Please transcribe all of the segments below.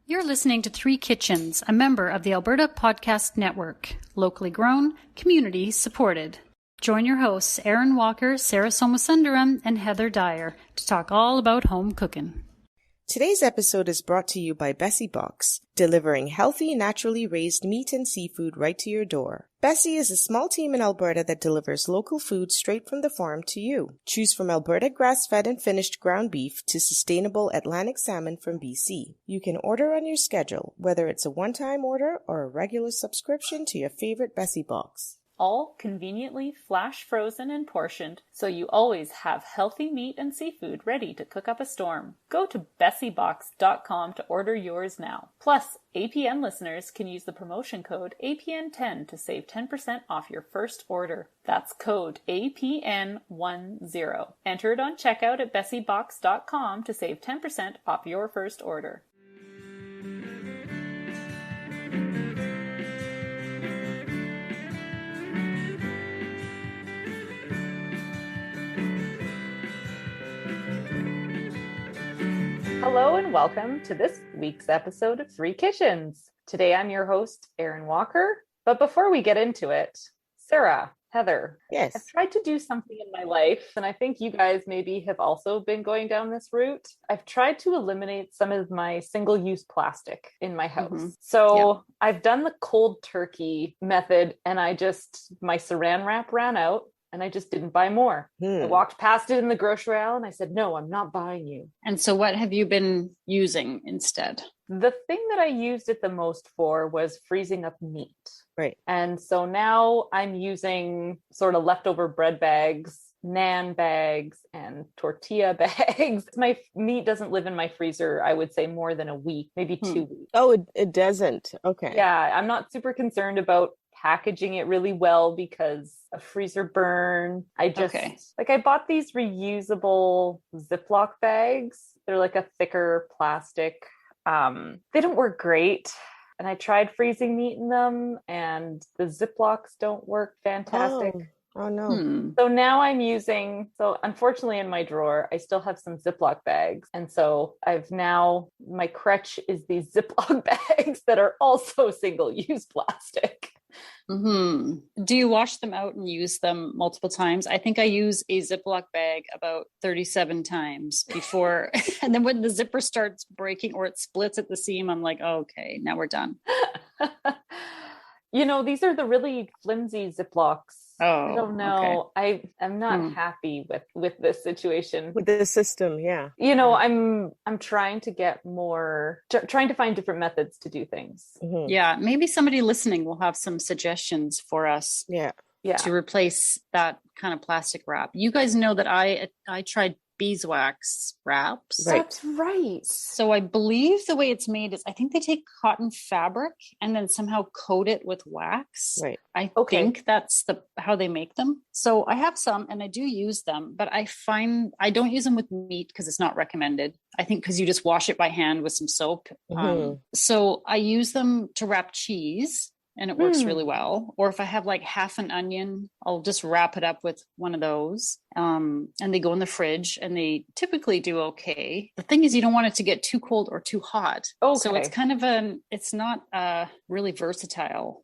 You're listening to Three Kitchens, a member of the Alberta Podcast Network. Locally grown, community supported. Join your hosts, Erin Walker, Sarah Somasundaram, and Heather Dyer to talk all about home cooking. Today's episode is brought to you by Bessie Box, delivering healthy, naturally raised meat and seafood right to your door. Bessie is a small team in Alberta that delivers local food straight from the farm to you. Choose from Alberta grass-fed and finished ground beef to sustainable Atlantic salmon from BC. You can order on your schedule, whether it's a one-time order or a regular subscription to your favorite Bessie Box. All conveniently flash frozen and portioned, so you always have healthy meat and seafood ready to cook up a storm. Go to bessiebox.com to order yours now. Plus, APN listeners can use the promotion code APN10 to save 10% off your first order. That's code APN10. Enter it on checkout at bessiebox.com to save 10% off your first order. Hello and welcome to this week's episode of Three Kitchens. Today I'm your host, Erin Walker. But before we get into it, Sarah, Heather, Yes. I've tried to do something in my life, and I think you guys maybe have also been going down this route. I've tried to eliminate some of my single-use plastic in my house. Mm-hmm. So I've done the cold turkey method, and my saran wrap ran out. And I just didn't buy more. I walked past it in the grocery aisle and I said, no, I'm not buying you. And so what have you been using instead? The thing that I used it the most for was freezing up meat. Right. And so now I'm using sort of leftover bread bags, naan bags, and tortilla bags. My meat doesn't live in my freezer, I would say, more than a week, maybe 2 weeks. Oh, it doesn't. Okay. Yeah, I'm not super concerned about packaging it really well because of freezer burn. I bought these reusable Ziploc bags. They're like a thicker plastic. They don't work great. And I tried freezing meat in them and the Ziplocs don't work fantastic. Oh no. So now unfortunately in my drawer, I still have some Ziploc bags. And so my crutch is these Ziploc bags that are also single-use plastic. Mm-hmm. Do you wash them out and use them multiple times? I think I use a Ziploc bag about 37 times before. And then when the zipper starts breaking or it splits at the seam, I'm like, oh, okay, now we're done. These are the really flimsy Ziplocs. Oh, I don't know. Okay. I'm not happy with this situation. With the system, yeah. I'm trying to get trying to find different methods to do things. Mm-hmm. Yeah, maybe somebody listening will have some suggestions for us. Yeah. To replace that kind of plastic wrap. You guys know that I tried Beeswax Wraps. Right. That's right. So I believe the way it's made is I think they take cotton fabric and then somehow coat it with wax. Right. I think that's how they make them. So I have some and I do use them, but I find I don't use them with meat because it's not recommended. I think because you just wash it by hand with some soap. Mm-hmm. So I use them to wrap cheese. And it works really well. Or if I have like half an onion, I'll just wrap it up with one of those. And they go in the fridge and they typically do okay. The thing is you don't want it to get too cold or too hot. Okay. So it's it's not a really versatile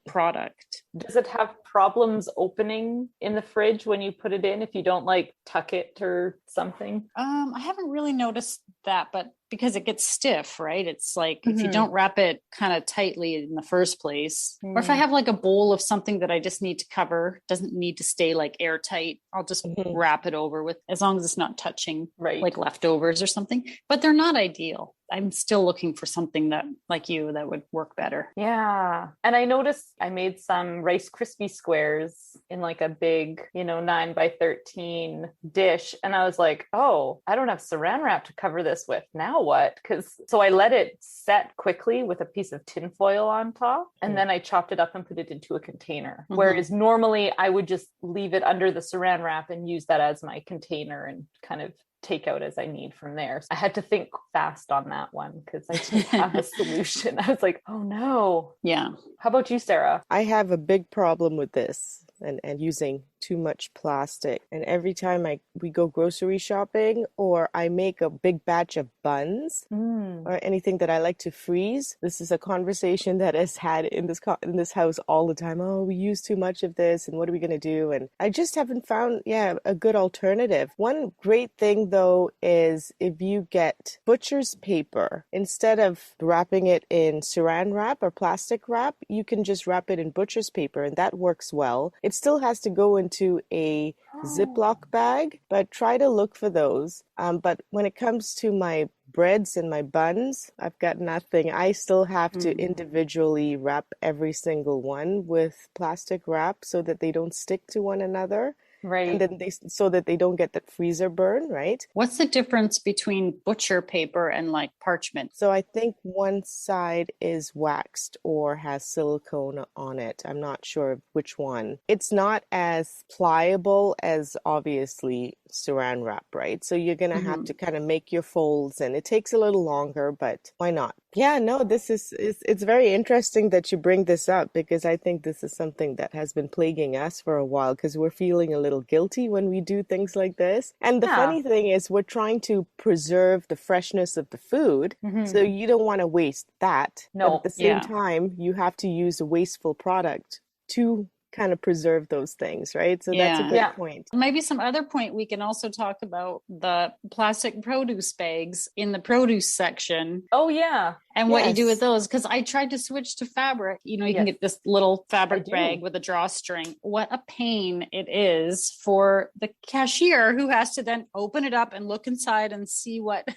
product. Does it have problems opening in the fridge when you put it in if you don't like tuck it or something? I haven't really noticed that, but because it gets stiff, right? It's like if you don't wrap it kind of tightly in the first place, or if I have like a bowl of something that I just need to cover, doesn't need to stay like airtight, I'll just wrap it over with, as long as it's not touching like leftovers or something, but they're not ideal. I'm still looking for something that, like you, that would work better. Yeah. And I noticed I made some Rice Krispie squares in like a big, 9x13 dish. And I was like, oh, I don't have saran wrap to cover this with. Now what? So I let it set quickly with a piece of tin foil on top. And then I chopped it up and put it into a container. Whereas normally I would just leave it under the saran wrap and use that as my container and kind of take out as I need from there. So I had to think fast on that one because I didn't have a solution. I was like, oh no. Yeah. How about you, Sarah? I have a big problem with this and using too much plastic. And every time we go grocery shopping or I make a big batch of buns or anything that I like to freeze, this is a conversation that is had in this house all the time. Oh, we use too much of this, and what are we going to do? And I just haven't found, a good alternative. One great thing though is if you get butcher's paper, instead of wrapping it in saran wrap or plastic wrap, you can just wrap it in butcher's paper, and that works well. It still has to go into a Ziploc bag, but try to look for those. But when it comes to my breads and my buns, I've got nothing. I still have to individually wrap every single one with plastic wrap so that they don't stick to one another. Right. And then so that they don't get that freezer burn, right? What's the difference between butcher paper and like parchment? So I think one side is waxed or has silicone on it. I'm not sure which one. It's not as pliable as obviously saran wrap, right? So you're going to have to kind of make your folds, and it takes a little longer, but why not? Yeah, no, it's very interesting that you bring this up, because I think this is something that has been plaguing us for a while, because we're feeling a little guilty when we do things like this. And the funny thing is we're trying to preserve the freshness of the food. So you don't want to waste that. No. But at the same time, you have to use a wasteful product to kind of preserve those things, right? So that's a good point. Maybe some other point we can also talk about the plastic produce bags in the produce section. Oh yeah. And what you do with those, because I tried to switch to fabric. You know, you can get this little fabric bag with a drawstring. What a pain it is for the cashier who has to then open it up and look inside and see what,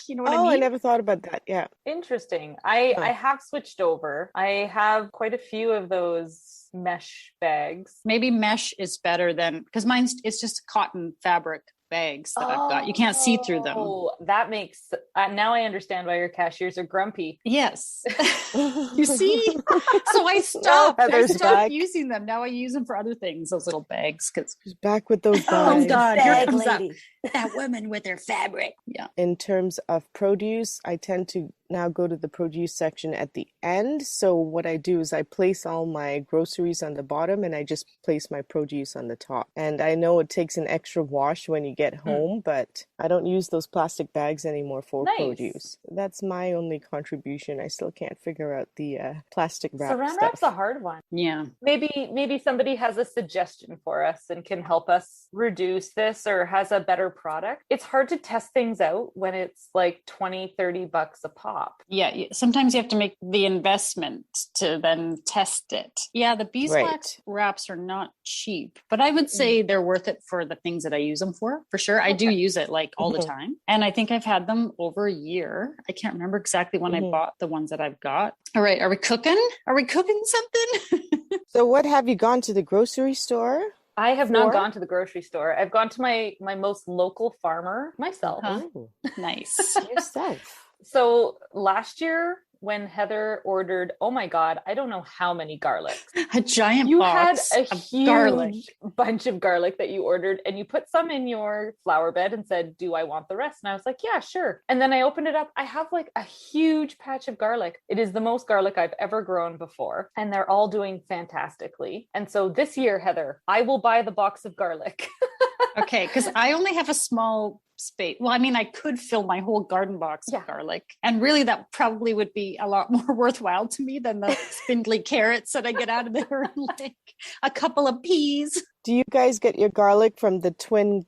you know what I mean? Oh, I never thought about that. Yeah. Interesting. I have switched over. I have quite a few of those mesh bags. Maybe mesh is better than, because it's just cotton fabric bags that I've got. You can't see through them. Oh, that makes now I understand why your cashiers are grumpy. Yes. You see? So I stopped. I stopped using them. Now I use them for other things, those little bags. Because back with those bags. Oh God, here comes that woman with her fabric. Yeah. In terms of produce, I tend to now go to the produce section at the end. So what I do is I place all my groceries on the bottom and I just place my produce on the top. And I know it takes an extra wash when you get home, but I don't use those plastic bags anymore for produce. That's my only contribution. I still can't figure out the plastic wrap Saran stuff. wrap's a hard one. Yeah. Maybe somebody has a suggestion for us and can help us reduce this or has a better product. It's hard to test things out when it's like $20-$30 a pop. Yeah, sometimes you have to make the investment to then test it. Yeah, the beeswax wraps are not cheap, but I would say they're worth it for the things that I use them for sure. I do use it like all the time. And I think I've had them over a year. I can't remember exactly when I bought the ones that I've got. All right, are we cooking? Are we cooking something? So what, have you gone to the grocery store? I have not gone to the grocery store. I've gone to my most local farmer myself. Oh, nice. Yourself. So last year when Heather ordered, oh my God, I don't know how many garlics. A giant you box had a of huge garlic. bunch of garlic that you ordered, and you put some in your flower bed and said, do I want the rest? And I was like, yeah, sure. And then I opened it up. I have like a huge patch of garlic. It is the most garlic I've ever grown before, and they're all doing fantastically. And so this year, Heather, I will buy the box of garlic. Okay, because I only have a small space. Well, I mean, I could fill my whole garden box with garlic, and really that probably would be a lot more worthwhile to me than the spindly carrots that I get out of there, and like a couple of peas. Do you guys get your garlic from the twin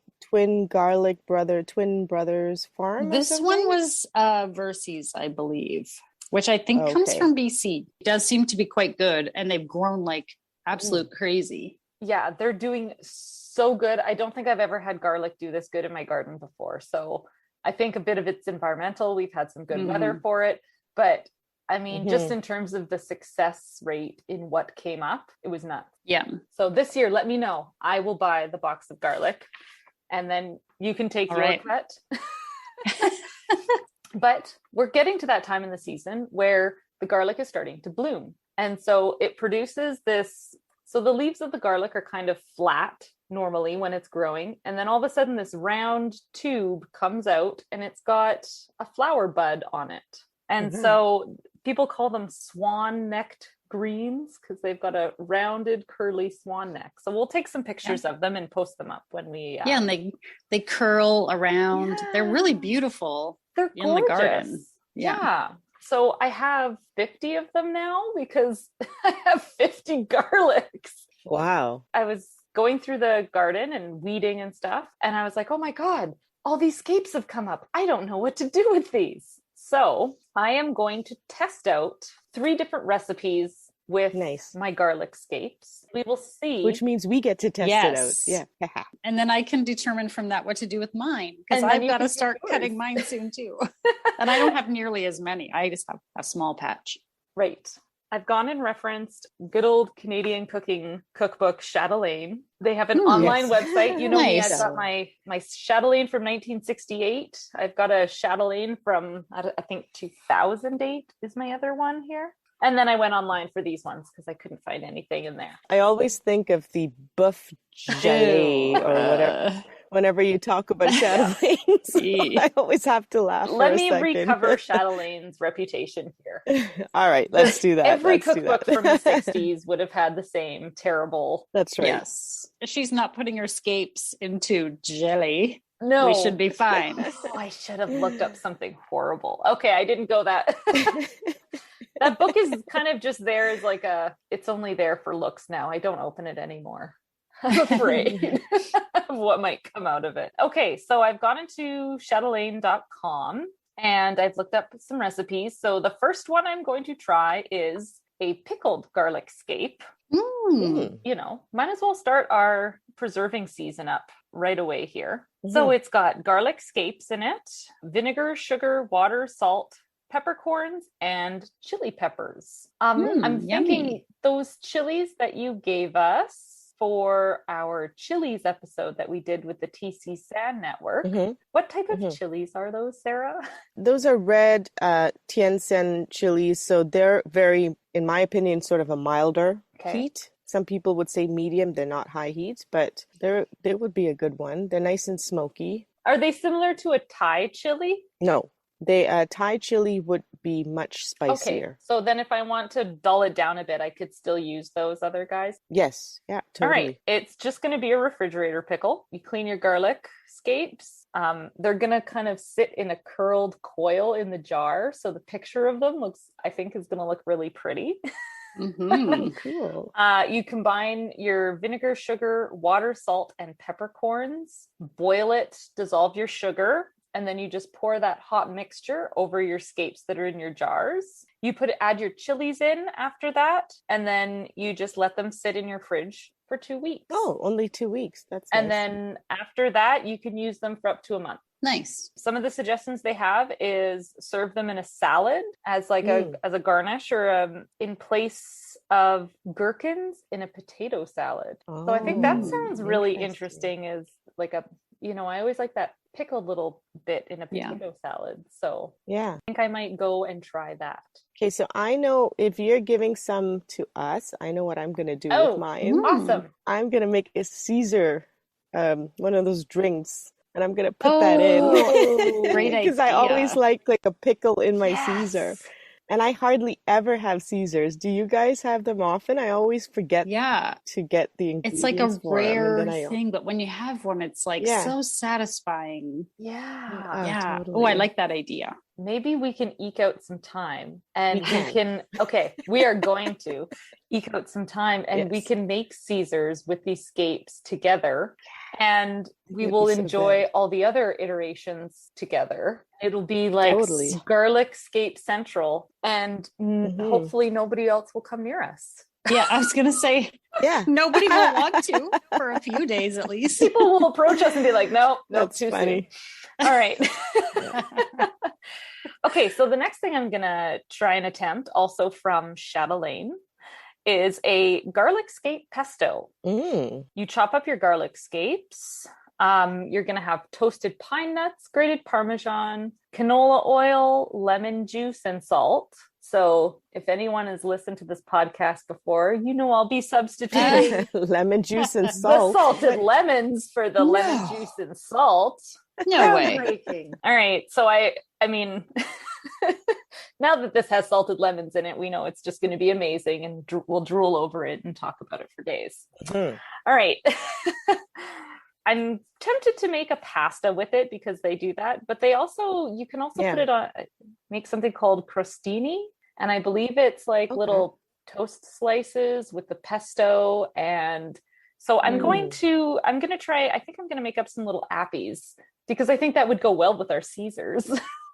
brothers farm? This one was Verses, I believe, which I think comes from BC. It does seem to be quite good, and they've grown like absolute crazy. Yeah, they're doing so good. I don't think I've ever had garlic do this good in my garden before. So I think a bit of it's environmental. We've had some good weather for it. But I mean, just in terms of the success rate in what came up, it was nuts. Yeah. So this year, let me know. I will buy the box of garlic, and then you can take your cut. But we're getting to that time in the season where the garlic is starting to bloom. And so it produces this. So the leaves of the garlic are kind of flat normally when it's growing. And then all of a sudden this round tube comes out and it's got a flower bud on it. And so people call them swan-necked greens because they've got a rounded, curly swan neck. So we'll take some pictures of them and post them up when we... and they curl around. Yeah. They're really beautiful. They're in the garden. Yeah. So I have 50 of them now because I have 50 garlics. Wow. I was going through the garden and weeding and stuff, and I was like, oh my God, all these scapes have come up. I don't know what to do with these. So I am going to test out 3 different recipes with my garlic scapes. We will see. Which means we get to test it out. Yeah. And then I can determine from that what to do with mine, because I've got to start cutting mine soon too. And I don't have nearly as many. I just have a small patch. Right. I've gone and referenced good old Canadian cooking cookbook, Chatelaine. They have an online website. You know me, I've got my Chatelaine from 1968. I've got a Chatelaine from, I think, 2008 is my other one here. And then I went online for these ones because I couldn't find anything in there. I always think of the buff gelée or whatever. Whenever you talk about Chatelaines, I always have to laugh. Let me recover Chatelaine's reputation here. All right, let's do that. Every cookbook from the 60s would have had the same terrible. That's right. Yes. She's not putting her scapes into jelly. No. We should be fine. Oh, I should have looked up something horrible. Okay, I didn't go that. That book is kind of just there as like it's only there for looks now. I don't open it anymore. I'm afraid of what might come out of it. Okay, so I've gone into chatelaine.com and I've looked up some recipes. So the first one I'm going to try is a pickled garlic scape. You know, might as well start our preserving season up right away here. So it's got garlic scapes in it, vinegar, sugar, water, salt, peppercorns, and chili peppers. I'm thinking those chilies that you gave us for our chilies episode that we did with the TC Sand Network. What type of chilies are those, Sarah? Those are red Tiansen chilies. So they're very, in my opinion, sort of a milder heat. Some people would say medium. They're not high heat, but they would be a good one. They're nice and smoky. Are they similar to a Thai chili? No. Thai chili would be much spicier. Okay, so then if I want to dull it down a bit, I could still use those other guys? Yes, yeah, totally. All right, it's just going to be a refrigerator pickle. You clean your garlic scapes. They're going to kind of sit in a curled coil in the jar. So the picture of them I think is going to look really pretty. Cool. You combine your vinegar, sugar, water, salt, and peppercorns. Boil it, dissolve your sugar. And then you just pour that hot mixture over your scapes that are in your jars. You add your chilies in after that, and then you just let them sit in your fridge for 2 weeks. Oh, only 2 weeks. That's nice. And then after that, you can use them for up to a month. Nice. Some of the suggestions they have is serve them in a salad as like as a garnish, or in place of gherkins in a potato salad. So I think that sounds really interesting as like I always like that pickled little bit in a potato salad. So I think I might go and try that. Okay, so I know if you're giving some to us, I know what I'm going to do with mine. Awesome. I'm going to make a Caesar, one of those drinks, and I'm going to put that in. Great idea. Because I always like a pickle in my Caesar. And I hardly ever have Caesars. Do you guys have them often? I always forget to get the ingredients. It's like a rare thing, but when you have one, it's like so satisfying. Yeah. Totally. Oh, I like that idea. Maybe we can eke out some time and we are going to eke out some time and we can make Caesars with these scapes together. And we will enjoy all the other iterations together. It'll be like garlic scape central, and hopefully nobody else will come near us. Yeah, I was going to say, nobody will want to for a few days at least. People will approach us and be like, nope, too funny. Soon. All right. Okay, so the next thing I'm going to try and attempt, also from Chatelaine, is a garlic scape pesto. You chop up your garlic scapes. You're going to have toasted pine nuts, grated Parmesan, canola oil, lemon juice, and salt. So if anyone has listened to this podcast before, I'll be substituting lemon juice and salt. The salted lemons for the lemon juice and salt. No way. All right. So I mean, Now that this has salted lemons in it, we know it's just going to be amazing, and we'll drool over it and talk about it for days. Mhm. All right. I'm tempted to make a pasta with it because they do that, but you can also put it on, make something called crostini. And I believe it's like little toast slices with the pesto. And so I'm going to try, I think I'm going to make up some little appies because I think that would go well with our Caesars.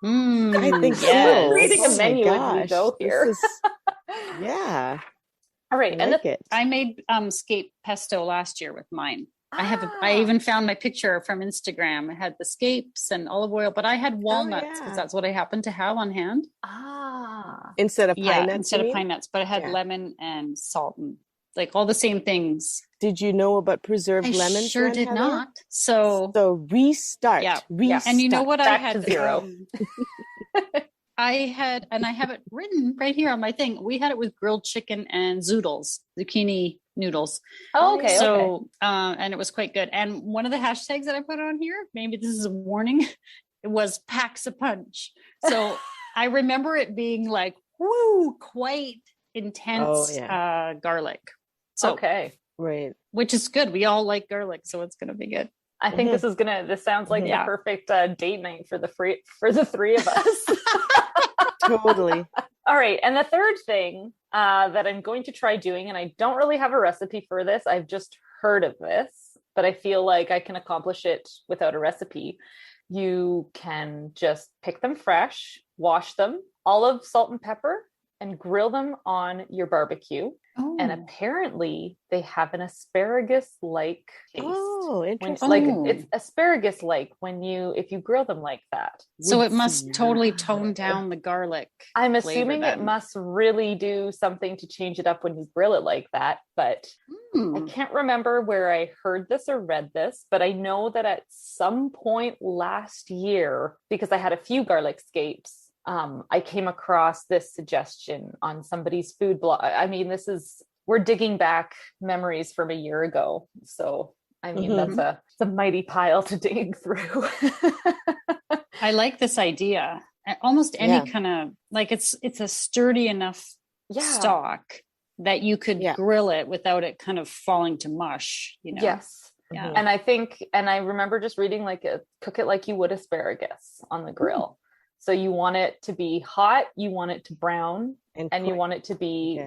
I think so. I'm reading a Oh my menu as we gosh, go here. Yeah. All right. I like it. I made Scape pesto last year with mine. I even found my picture from Instagram. It had the scapes and olive oil, but I had walnuts because that's what I happened to have on hand. Instead of pine nuts? Instead of pine nuts, but it had lemon and salt and like all the same things. Did you know about preserved lemons? I sure did not. So restart. Restart. And you know what? Back I had to zero. I have it written right here on my thing. We had it with grilled chicken and zoodles, zucchini noodles. Oh, okay. So, and it was quite good. And one of the hashtags that I put on here, maybe this is a warning, it was packs a punch. So I remember it being like, woo, quite intense garlic. So, right. Which is good. We all like garlic, so it's going to be good. I think this sounds like the perfect date night for the three of us. Totally. All right. And the third thing that I'm going to try doing, and I don't really have a recipe for this, I've just heard of this, but I feel like I can accomplish it without a recipe. You can just pick them fresh, wash them, olive, salt, and pepper, and grill them on your barbecue. And apparently they have an asparagus-like taste. Oh, interesting. It's asparagus-like if you grill them like that. So it must totally tone down the garlic. I'm assuming it must really do something to change it up when you grill it like that. But I can't remember where I heard this or read this, but I know that at some point last year, because I had a few garlic scapes, I came across this suggestion on somebody's food blog. I mean, we're digging back memories from a year ago. So, I mean, that's a mighty pile to dig through. I like this idea. Almost any kind of, like it's a sturdy enough stock that you could grill it without it kind of falling to mush, you know? Yes. Yeah. And I remember just reading cook it like you would asparagus on the grill. So you want it to be hot, you want it to brown, and you want it to be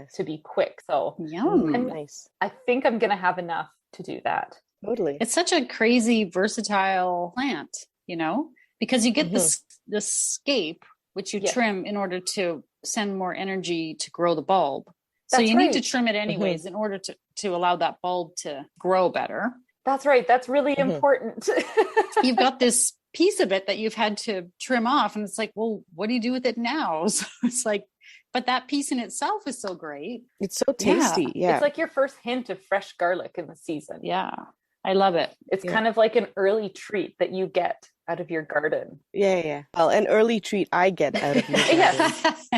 quick. So nice. I think I'm going to have enough to do that. Totally. It's such a crazy versatile plant, you know, because you get the scape, which you trim in order to send more energy to grow the bulb. So you need to trim it anyways in order to allow that bulb to grow better. That's right. That's really important. You've got this piece of it that you've had to trim off, and it's like, well, what do you do with it now? So it's like, but that piece in itself is so great. It's so tasty. Yeah. It's like your first hint of fresh garlic in the season. Yeah. I love it. It's kind of like an early treat that you get out of your garden. Yeah. Well, an early treat I get out of your garden. Yes.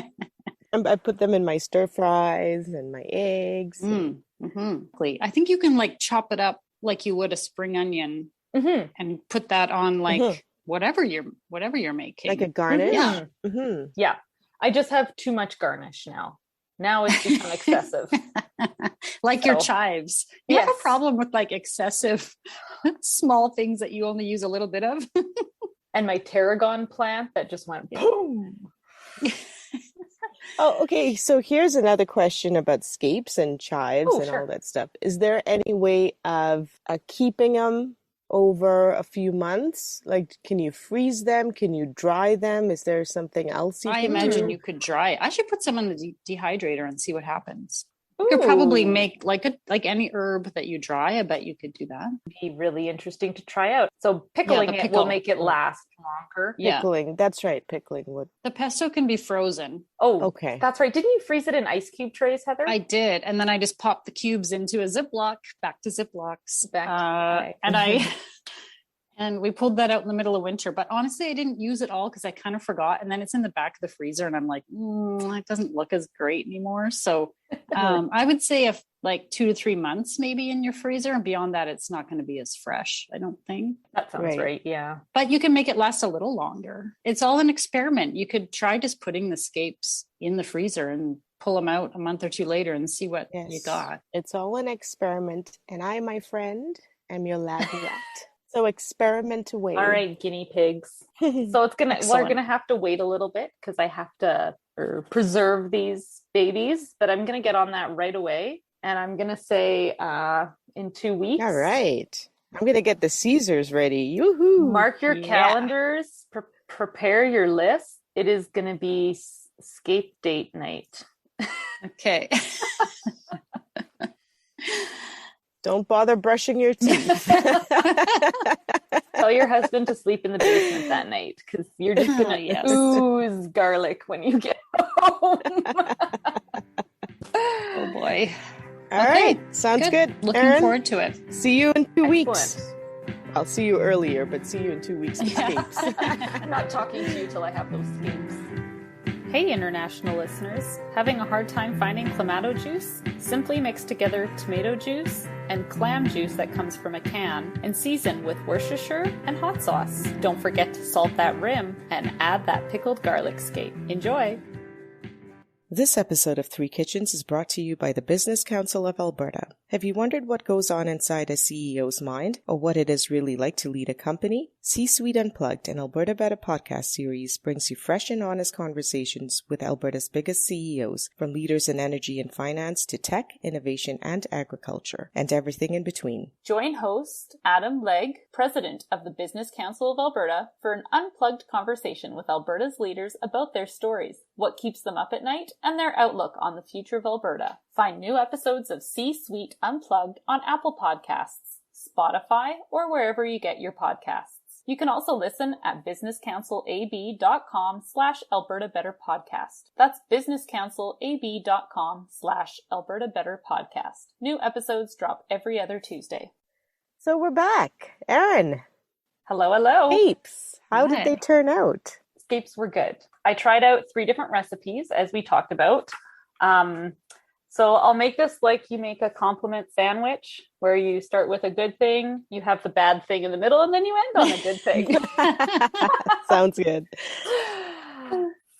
I put them in my stir fries and my eggs. I think you can chop it up like you would a spring onion and put that on whatever you're making. Like a garnish? Yeah. Yeah. I just have too much garnish now. Now it's become excessive. Your chives. You have a problem with excessive small things that you only use a little bit of. And my tarragon plant that just went boom. Oh, okay. So here's another question about scapes and chives all that stuff. Is there any way of keeping them over a few months? Can you freeze them? Can you dry them? Is there something else I imagine you could dry. I should put some in the dehydrator and see what happens. You could probably make like any herb that you dry. I bet you could do that. Be really interesting to try out. So pickling it will make it last longer. Pickling. That's right. Pickling would. The pesto can be frozen. Oh, okay. That's right. Didn't you freeze it in ice cube trays, Heather? I did. And then I just popped the cubes into a Ziploc, back to Ziplocs. And we pulled that out in the middle of winter. But honestly, I didn't use it all because I kind of forgot. And then it's in the back of the freezer and I'm like, it doesn't look as great anymore. So I would say if like 2 to 3 months maybe in your freezer, and beyond that it's not going to be as fresh, I don't think. That sounds right. Yeah. But you can make it last a little longer. It's all an experiment. You could try just putting the Scapes in the freezer and pull them out a month or two later and see what you got. It's all an experiment, and I, my friend, am your lab rat. So experiment away. All right, guinea pigs. So we're gonna have to wait a little bit because I have to preserve these babies, but I'm gonna get on that right away. And I'm gonna say in 2 weeks. All right. I'm gonna get the Caesars ready. Yoo-hoo. Mark your calendars. Prepare your list. It is gonna be Scape date night. Okay. Don't bother brushing your teeth. Tell your husband to sleep in the basement that night because you're just gonna ooze garlic when you get home. Oh boy. All right. Sounds good. Looking Erin, forward to it. See you in 2 weeks. I'll see you earlier, but see you in 2 weeks with Scapes. I'm not talking to you till I have those Scapes. Hey international listeners, having a hard time finding clamato juice? Simply mix together tomato juice and clam juice that comes from a can and season with Worcestershire and hot sauce. Don't forget to salt that rim and add that pickled garlic scape. Enjoy! This episode of Three Kitchens is brought to you by the Business Council of Alberta. Have you wondered what goes on inside a CEO's mind, or what it is really like to lead a company? C-Suite Unplugged, an Alberta Better podcast series, brings you fresh and honest conversations with Alberta's biggest CEOs, from leaders in energy and finance to tech, innovation, and agriculture, and everything in between. Join host Adam Legg, president of the Business Council of Alberta, for an unplugged conversation with Alberta's leaders about their stories, what keeps them up at night, and their outlook on the future of Alberta. Find new episodes of C-Suite Unplugged on Apple Podcasts, Spotify, or wherever you get your podcasts. You can also listen at businesscouncilab.com/Alberta Better Podcast. That's businesscouncilab.com/Alberta Better Podcast. New episodes drop every other Tuesday. So we're back. Erin. Hello, hello. Scapes. How did they turn out? Scapes were good. I tried out 3 different recipes, as we talked about. So I'll make this like you make a compliment sandwich, where you start with a good thing, you have the bad thing in the middle, and then you end on a good thing. Sounds good.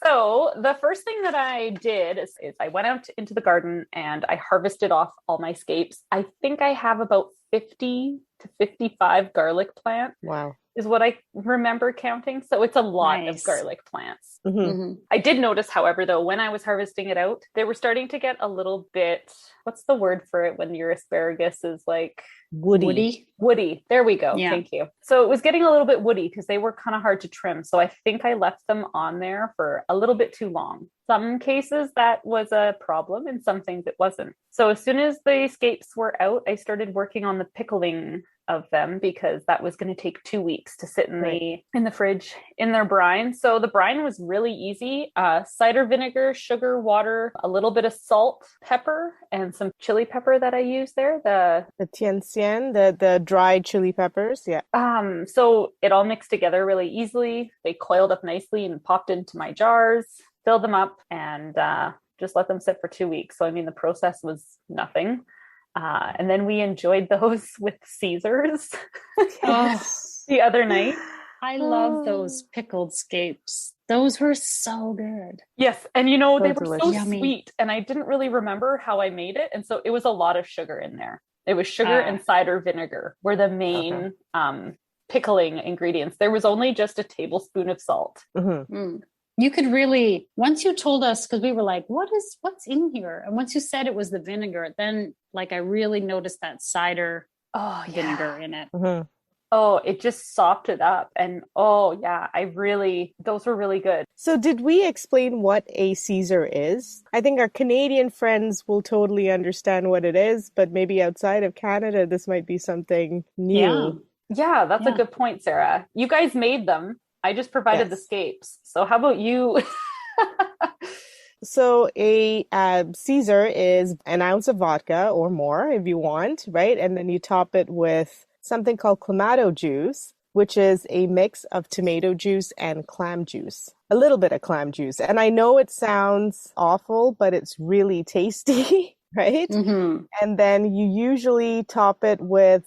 So the first thing that I did is I went out into the garden and I harvested off all my Scapes. I think I have about 50 to 55 garlic plants. Wow. Is what I remember counting. So it's a lot of garlic plants. Mm-hmm. Mm-hmm. I did notice, however, though, when I was harvesting it out, they were starting to get a little bit, what's the word for it when your asparagus is like woody? Woody. There we go. Yeah. Thank you. So it was getting a little bit woody because they were kind of hard to trim. So I think I left them on there for a little bit too long. Some cases that was a problem, and some things it wasn't. So as soon as the Scapes were out, I started working on the pickling of them, because that was going to take 2 weeks to sit in the fridge in their brine. So the brine was really easy. Cider vinegar, sugar, water, a little bit of salt, pepper, and some chili pepper that I used there. The tianxian, the dried chili peppers. Yeah. So it all mixed together really easily. They coiled up nicely and popped into my jars, filled them up, and just let them sit for 2 weeks. So I mean, the process was nothing. And then we enjoyed those with Caesars the other night. I love those pickled Scapes. Those were so good. Yes. And they were delicious. so sweet. And I didn't really remember how I made it. And so it was a lot of sugar in there. It was sugar and cider vinegar were the main pickling ingredients. There was only just a tablespoon of salt. Mm-hmm. Mm. You could really, once you told us, because we were like, what's in here? And once you said it was the vinegar, then I really noticed that cider vinegar in it. Mm-hmm. Oh, it just sopped it up. And those were really good. So did we explain what a Caesar is? I think our Canadian friends will totally understand what it is, but maybe outside of Canada, this might be something new. Yeah, that's a good point, Sarah. You guys made them. I just provided the Scapes. So how about you? So a Caesar is an ounce of vodka or more if you want, right? And then you top it with something called clamato juice, which is a mix of tomato juice and clam juice. A little bit of clam juice. And I know it sounds awful, but it's really tasty. right? Mm-hmm. And then you usually top it with,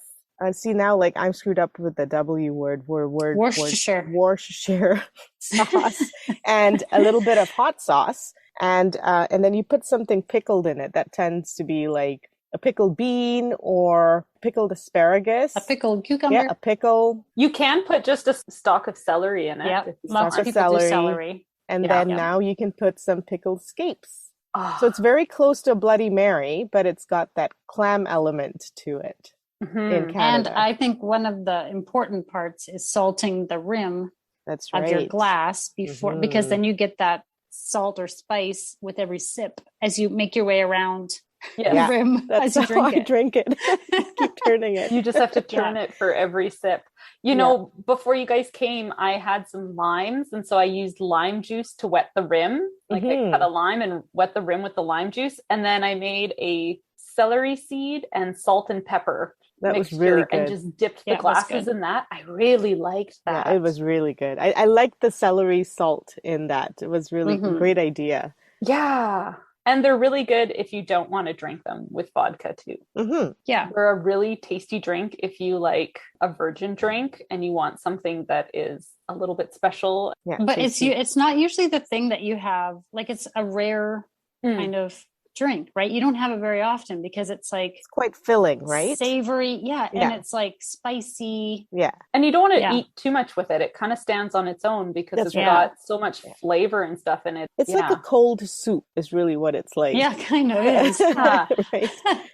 see now, like I'm screwed up with the W word, Worcestershire sauce, and a little bit of hot sauce. And then you put something pickled in it. That tends to be like a pickled bean or pickled asparagus. A pickled cucumber. Yeah, a pickle. You can put just a stalk of celery in it. Yeah, lots of of people do celery. And then now you can put some pickled scapes. Oh. So it's very close to a Bloody Mary, but it's got that clam element to it. Mm-hmm. In Canada. And I think one of the important parts is salting the rim of your glass before, because then you get that salt or spice with every sip as you make your way around the rim as you drink it. Keep turning it. You just have to turn it for every sip. You know, before you guys came, I had some limes, and so I used lime juice to wet the rim. Like I cut a lime and wet the rim with the lime juice, and then I made a celery seed and salt and pepper that was really good. And just dipped the glasses in that. I really liked that. Yeah, it was really good. I liked the celery salt in that. It was really a great idea. Yeah. And they're really good if you don't want to drink them with vodka too. Mm-hmm. Yeah. They're a really tasty drink if you like a virgin drink and you want something that is a little bit special. Yeah, but it's not usually the thing that you have, like it's a rare kind of drink, right? You don't have it very often because it's quite filling, right? Savory, and it's like spicy. Yeah. And you don't want to eat too much with it. It kind of stands on its own because it's got so much flavor and stuff in it. It's like a cold soup is really what it's like. Yeah, kind of is. Right. But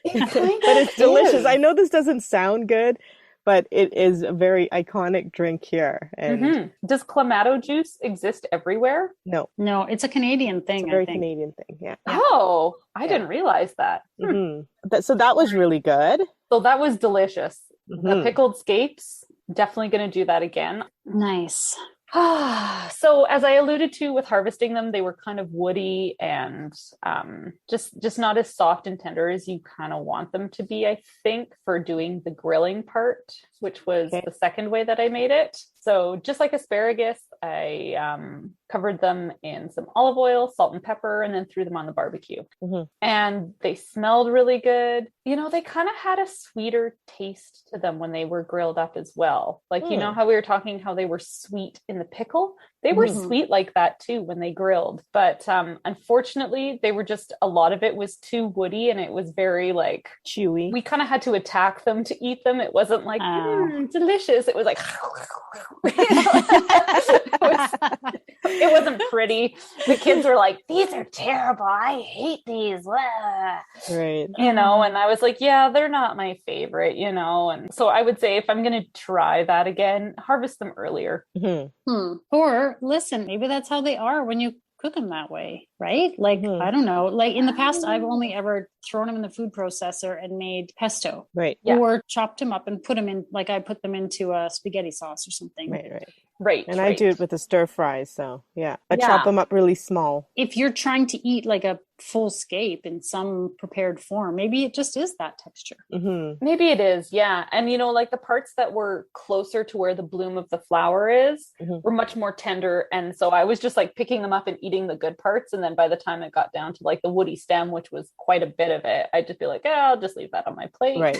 it's delicious. I know this doesn't sound good, but it is a very iconic drink here. And does Clamato juice exist everywhere? No, it's a Canadian thing. It's a very Canadian thing. Yeah. Oh, I didn't realize that. So that was really good. So that was delicious. The pickled scapes, definitely going to do that again. Nice. So as I alluded to with harvesting them, they were kind of woody and just not as soft and tender as you kind of want them to be, I think, for doing the grilling part, which was the second way that I made it. So just like asparagus, I covered them in some olive oil, salt and pepper, and then threw them on the barbecue. And they smelled really good. You know, they kind of had a sweeter taste to them when they were grilled up as well. Like, you know how we were talking how they were sweet in the pickle? They were sweet like that too when they grilled. But unfortunately, they were just, a lot of it was too woody and it was very like chewy. We kind of had to attack them to eat them. It wasn't like, delicious. It was like, it wasn't pretty. The kids were like, these are terrible. I hate these. Right. You know, and I was like, yeah, they're not my favorite, you know. And so I would say if I'm going to try that again, harvest them earlier. Or listen, maybe that's how they are when you cook them that way, right? Like, I don't know. Like in the past, I've only ever thrown them in the food processor and made pesto. Right. Or chopped them up and put them in, like I put them into a spaghetti sauce or something. Right. And I do it with the stir fries. So I chop them up really small. If you're trying to eat like a full scape in some prepared form, maybe it just is that texture. Maybe it is. Yeah. And you know, like the parts that were closer to where the bloom of the flower is were much more tender. And so I was just like picking them up and eating the good parts. And then by the time it got down to like the woody stem, which was quite a bit of it, I'd just be like, I'll just leave that on my plate. Right.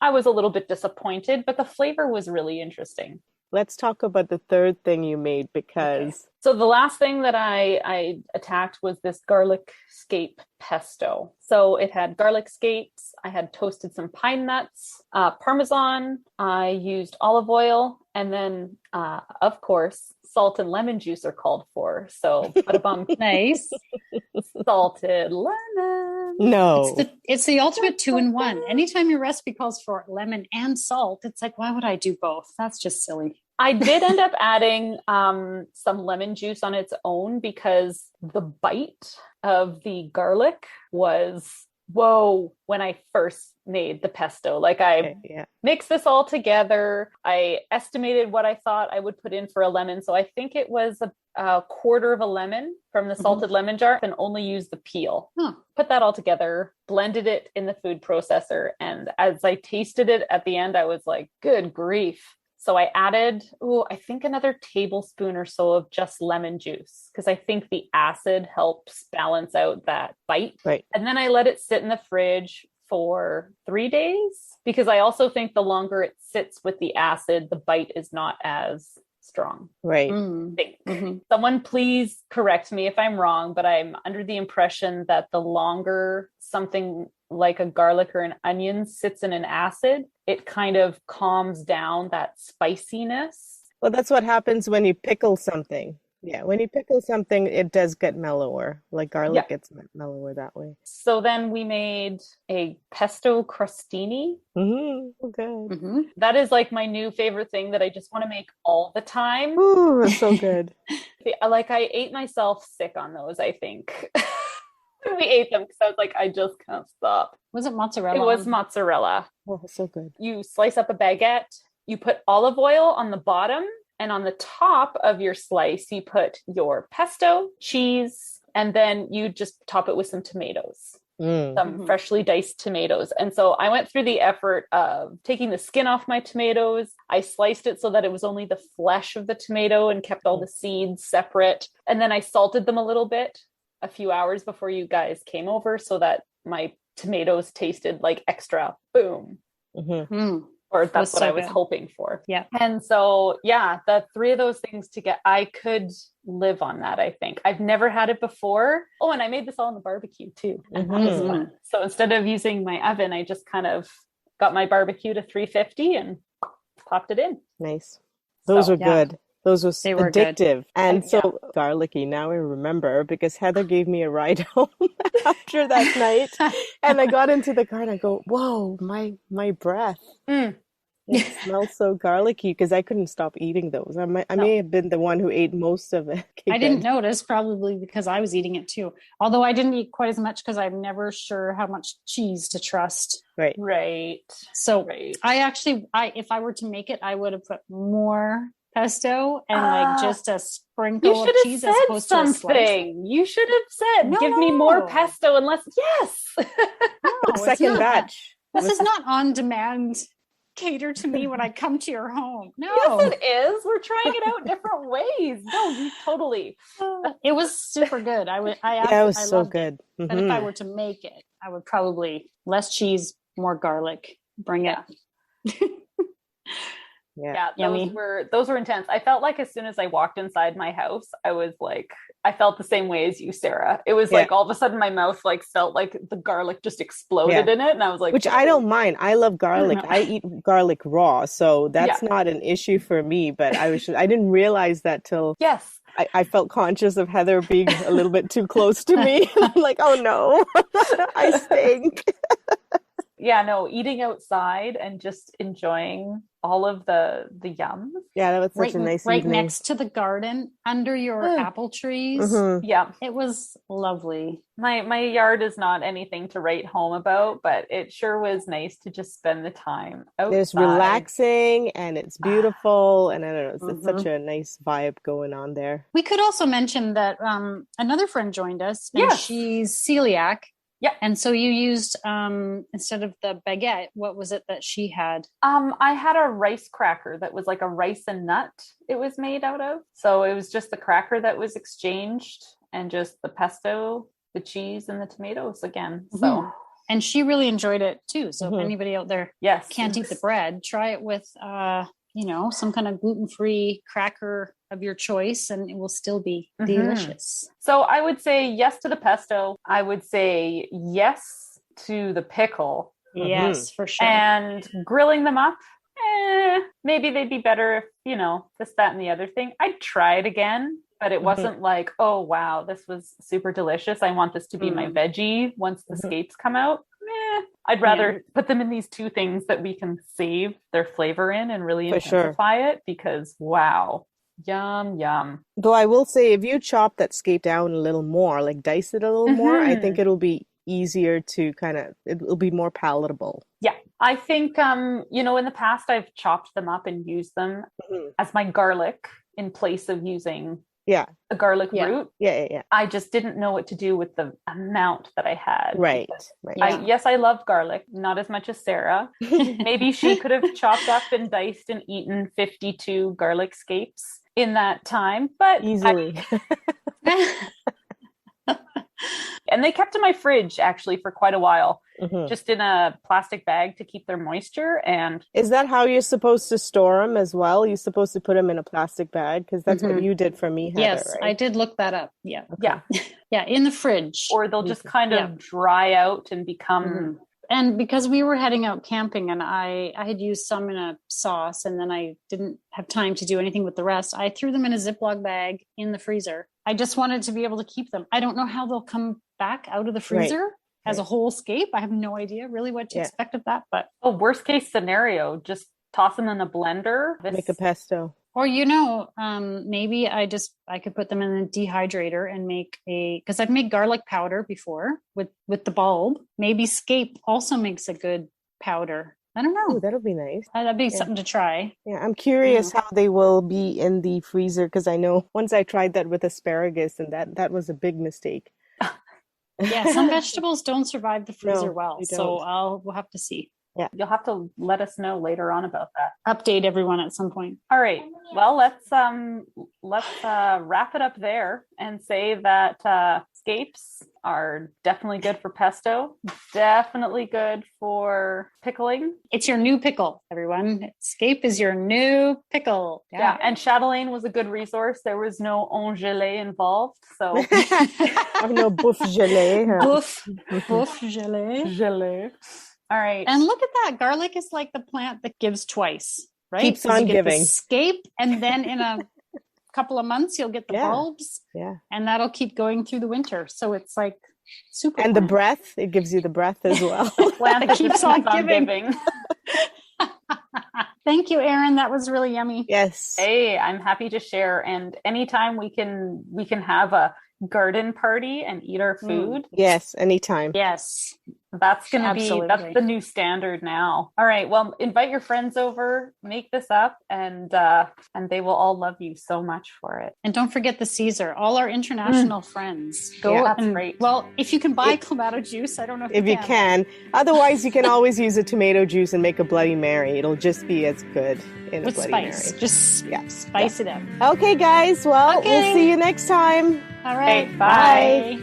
I was a little bit disappointed, but the flavor was really interesting. Let's talk about the third thing you made because... So the last thing that I attacked was this garlic scape pesto. So it had garlic scapes. I had toasted some pine nuts, Parmesan. I used olive oil. And then, of course, salt and lemon juice are called for. So nice. Salted lemon. No. It's the ultimate 2-in-1. Anytime your recipe calls for lemon and salt, it's like, why would I do both? That's just silly. I did end up adding some lemon juice on its own because the bite of the garlic was, whoa, when I first made the pesto. Like I mixed this all together. I estimated what I thought I would put in for a lemon. So I think it was a quarter of a lemon from the salted lemon jar and only used the peel. Put that all together, blended it in the food processor. And as I tasted it at the end, I was like, good grief. So I added, I think another tablespoon or so of just lemon juice, because I think the acid helps balance out that bite. Right. And then I let it sit in the fridge for 3 days, because I also think the longer it sits with the acid, the bite is not as strong. Right. I think. Someone please correct me if I'm wrong, but I'm under the impression that the longer something like a garlic or an onion sits in an acid, it kind of calms down that spiciness. Well, that's what happens when you pickle something. Yeah, when you pickle something, it does get mellower. Like garlic gets mellower that way. So then we made a pesto crostini. Okay. That is like my new favorite thing that I just want to make all the time. Ooh, it's so good. Like I ate myself sick on those, I think. We ate them because I was like, I just can't stop. Was it mozzarella? It was mozzarella. Oh, so good. You slice up a baguette, you put olive oil on the bottom, and on the top of your slice, you put your pesto, cheese, and then you just top it with some tomatoes, some freshly diced tomatoes. And so I went through the effort of taking the skin off my tomatoes. I sliced it so that it was only the flesh of the tomato and kept all the seeds separate. And then I salted them a little bit a few hours before you guys came over so that my tomatoes tasted like extra boom. Or that's what I was hoping for. Yeah. And so, the 3 of those things together, I could live on that, I think. I've never had it before. Oh, and I made this all on the barbecue too. So instead of using my oven, I just kind of got my barbecue to 350 and popped it in. Nice. Those were good. Those were addictive. Good. And so garlicky. Now I remember because Heather gave me a ride home after that night. And I got into the car and I go, whoa, my breath. It smells so garlicky because I couldn't stop eating those. I may have been the one who ate most of it. I didn't notice, probably because I was eating it too. Although I didn't eat quite as much because I'm never sure how much cheese to trust. Right. So I actually, if I were to make it, I would have put more pesto and like just a sprinkle of cheese as opposed to a slice. You should have said, give me more pesto and less. Yes. Second batch. This is not on demand. Cater to me when I come to your home. No. Yes, it is. We're trying it out different ways. No, you totally. It was super good. I it was so good. But if I were to make it, I would probably less cheese, more garlic. Bring it. Yeah, those were intense. I felt like as soon as I walked inside my house, I felt the same way as you, Sarah. It was like all of a sudden my mouth felt like the garlic just exploded in it, and I was like, which I don't mind. I love garlic. I eat garlic raw, so that's not an issue for me. But I didn't realize that till I felt conscious of Heather being a little bit too close to me. I'm like, oh no, I stink. Eating outside and just enjoying all of the yums. Yeah, that was such a nice evening. Right next to the garden, under your apple trees. Yeah. It was lovely. My yard is not anything to write home about, but it sure was nice to just spend the time outside. It's relaxing and it's beautiful, and I don't know, it's such a nice vibe going on there. We could also mention that another friend joined us, and she's celiac. Yeah. And so you used, instead of the baguette, what was it that she had? I had a rice cracker that was like a rice and nut it was made out of. So it was just the cracker that was exchanged and just the pesto, the cheese, and the tomatoes again. So, and she really enjoyed it too. So if anybody out there can't eat the bread, try it with, some kind of gluten-free cracker of your choice, and it will still be delicious. So I would say yes to the pesto. I would say yes to the pickle. Yes, for sure. And grilling them up, maybe they'd be better if, this, that, and the other thing. I'd try it again, but it wasn't like, oh, wow, this was super delicious. I want this to be my veggie once the scapes come out. I'd rather put them in these 2 things that we can save their flavor in and really intensify it, because wow, yum, yum. Though I will say, if you chop that scape down a little more, like dice it a little more, I think it'll be easier to it'll be more palatable. Yeah, I think, in the past I've chopped them up and used them as my garlic in place of using Yeah. a garlic Yeah. root. Yeah. I just didn't know what to do with the amount that I had. Right. Yeah. I love garlic, not as much as Sarah. Maybe she could have chopped up and diced and eaten 52 garlic scapes in that time, but Easily. and they kept in my fridge actually for quite a while, Mhm. just in a plastic bag to keep their moisture. And Is that how you're supposed to store them as well? You're supposed to put them in a plastic bag? Because that's what Mhm. you did for me, Heather, Yes, right? I did look that up. Yeah. yeah, Yeah, in the fridge. or they'll just kind of dry out and become Mhm. And because we were heading out camping and I had used some in a sauce and then I didn't have time to do anything with the rest, I threw them in a Ziploc bag in the freezer. I just wanted to be able to keep them. I don't know how they'll come back out of the freezer as a whole scape. I have no idea really what to expect of that, but worst case scenario, just toss them in a blender. Make a pesto. or maybe I could put them in a dehydrator and make because I've made garlic powder before with the bulb. Maybe Scape also makes a good powder. I don't know. Oh, that'll be nice. That'd be something to try. Yeah, I'm curious how they will be in the freezer because I know once I tried that with asparagus and that was a big mistake. Yeah, some vegetables don't survive the freezer well, they so don't. we'll have to see. Yeah. You'll have to let us know later on about that. Update everyone at some point. All right. Well, let's wrap it up there and say that scapes are definitely good for pesto, definitely good for pickling. It's your new pickle, everyone. Scape is your new pickle. Yeah. And chatelaine was a good resource. There was no gelée involved, so No bouffe gelée. Bouffe gelée. gelée. All right. And look at that. Garlic is like the plant that gives twice, right? Keeps on you get giving. the scape, and then in a couple of months, you'll get the bulbs. Yeah. And that'll keep going through the winter. So it's like super. And the breath, it gives you the breath as well. Plant that keeps on giving. Thank you, Erin. That was really yummy. Yes. Hey, I'm happy to share. And anytime we can have a garden party and eat our food. Yes, anytime. Yes. That's going to be, that's the new standard now. All right. Well, invite your friends over, make this up, and they will all love you so much for it. And don't forget the Caesar, all our international friends. Go. That's great. Well, if you can buy Clamato juice, I don't know if you can. Otherwise, you can always use a tomato juice and make a Bloody Mary. It'll just be as good in with a Bloody spice. Mary. Just spice it up. Okay, guys. Well, we'll see you next time. All right. Okay, bye.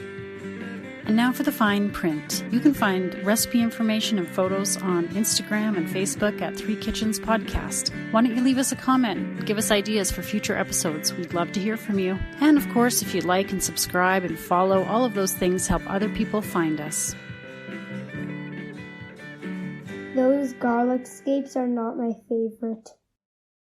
And now for the fine print. You can find recipe information and photos on Instagram and Facebook at 3 Kitchens Podcast. Why don't you leave us a comment? Give us ideas for future episodes. We'd love to hear from you. And of course, if you like and subscribe and follow, all of those things help other people find us. Those garlic scapes are not my favorite.